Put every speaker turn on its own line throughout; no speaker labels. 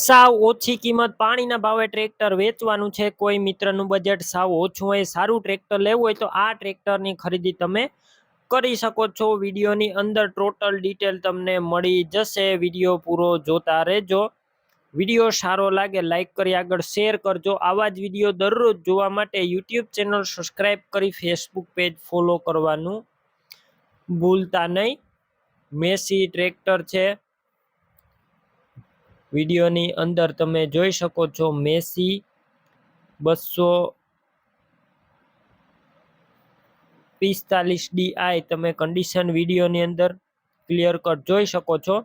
સાવ ઓછી કિંમત પાણીના ભાવે ટ્રેક્ટર વેચવાનું છે. કોઈ મિત્રનું બજેટ સાવ ઓછું હોય, સારું ટ્રેક્ટર લેવું હોય તો આ ટ્રેક્ટરની ખરીદી તમે કરી શકો છો. વિડીયોની અંદર ટોટલ ડિટેલ તમને મળી જશે. વિડીયો પૂરો જોતા રહેજો. વિડીયો સારો લાગે લાઈક કરી આગળ શેર કરજો. આવા જ વિડીયો દરરોજ જોવા માટે યુટ્યુબ ચેનલ સબસ્ક્રાઈબ કરી ફેસબુક પેજ ફોલો કરવાનું ભૂલતા નહીં. મેસી ટ્રેક્ટર છે. વિડીયોની અંદર તમે જોઈ શકો છો મેસી 245 DI તમે કન્ડિશન વિડીયોની અંદર ક્લિયર કટ જોઈ શકો છો.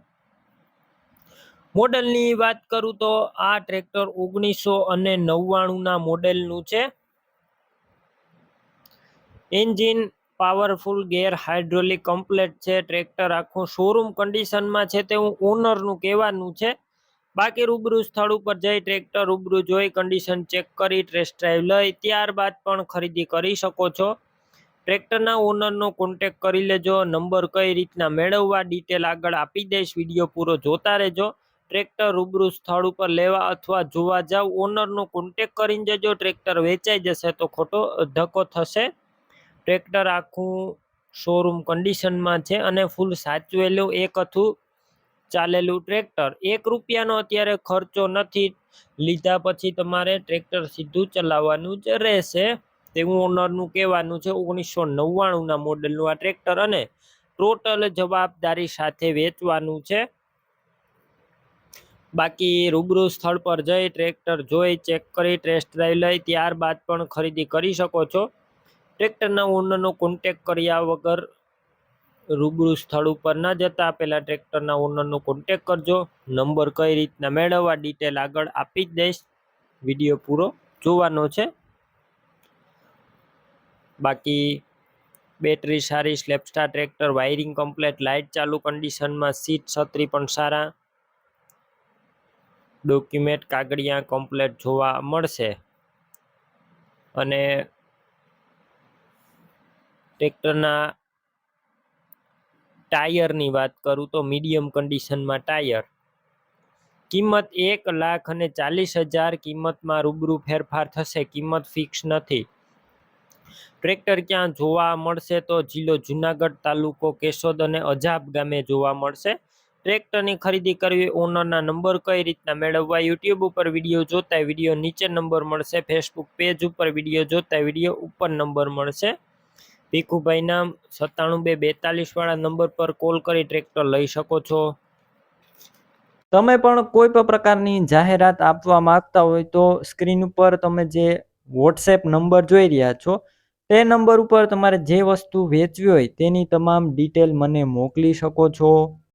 મોડેલની વાત કરું તો આ ટ્રેક્ટર 1999 મોડેલનું છે. એન્જિન પાવરફુલ, ગેર હાઇડ્રોલિક કમ્પ્લેટ છે. ટ્રેક્ટર આખું શોરૂમ કન્ડિશનમાં છે તેવું ઓનરનું કહેવાનું છે. બાકી રૂબરૂ સ્થળ ઉપર જઈ ટ્રેક્ટર રૂબરૂ જોઈ કન્ડિશન ચેક કરી ટેસ્ટ ડ્રાઈવ લઈ ત્યારબાદ પણ ખરીદી કરી શકો છો. ટ્રેક્ટરના ઓનરનો કોન્ટેક કરી લેજો. નંબર કઈ રીતના મેળવવા ડિટેલ આગળ આપી દઈશ. વિડીયો પૂરો જોતા રહેજો. ટ્રેક્ટર રૂબરૂ સ્થળ ઉપર લેવા અથવા જોવા જાવ ઓનરનો કોન્ટેક કરીને જજો. ટ્રેક્ટર વેચાઈ જશે તો ખોટો ધક્કો થશે. ટ્રેક્ટર આખું શોરૂમ કન્ડિશનમાં છે અને ફૂલ સાચવેલું એક હતું ચાલેલું ટ્રેક્ટર. ₹1 અત્યારે ખર્ચો નથી. લીધા પછી તમારે ટ્રેક્ટર સીધું ચલાવવાનું જ રહેશે તેવું ઓનરનું કહેવાનું છે. 1999 મોડેલનું આ ટ્રેક્ટર અને ટોટલ જવાબદારી સાથે વેચવાનું છે. બાકી રૂબરૂ સ્થળ પર જઈ ટ્રેક્ટર જોઈ ચેક કરી ટેસ્ટ ડ્રાઈવ લઈ ત્યારબાદ પણ ખરીદી કરી શકો છો. ટ્રેક્ટરના ઓનરનો કોન્ટેક કર્યા વગર રૂબરૂ સ્થળ ઉપર ન જતા પહેલા ટ્રેક્ટરના ઓનરનો કોન્ટેક કરજો. નંબર કઈ રીતના મેળવવા ડિટેલ આગળ આપી જ દઈશ. વિડીયો પૂરો જોવાનો છે. બાકી બેટરી સારી, સ્લેપસ્ટાર ટ્રેક્ટર, વાયરિંગ કમ્પ્લેટ, લાઇટ ચાલુ કન્ડિશનમાં, સીટ છત્રી પણ સારા, ડોક્યુમેન્ટ કાગળિયા કમ્પ્લેટ જોવા મળશે. અને ટ્રેક્ટરના ટાયરની વાત કરું તો મીડિયમ કન્ડિશનમાં ટાયર. કિંમત 1,40,000. કિંમતમાં રૂબરૂ ફેરફાર થશે. કિંમત ફિક્સ નથી. ટ્રેક્ટર ક્યાં જોવા મળશે તો જિલ્લો જુનાગઢ, તાલુકો કેશોદ અને અજાબ ગામે જોવા મળશે. ટ્રેક્ટરની ખરીદી કરવી ઓનરના નંબર કઈ રીતના મેળવવા યુટ્યુબ ઉપર વિડીયો જોતા વિડીયો નીચે નંબર મળશે. ફેસબુક પેજ ઉપર વિડીયો જોતા વિડીયો ઉપર નંબર મળશે. ભીખુભાઈના 97 242 વાળા નંબર પર કોલ કરી ટ્રેક્ટર લઈ શકો છો.
તમે પણ કોઈ પણ પ્રકારની જાહેરાત આપવા માંગતા હોય તો સ્ક્રીન ઉપર તમે જે વોટ્સએપ નંબર જોઈ રહ્યા છો તે નંબર ઉપર તમારે જે વસ્તુ વેચવી હોય તેની તમામ ડિટેલ મને મોકલી શકો છો.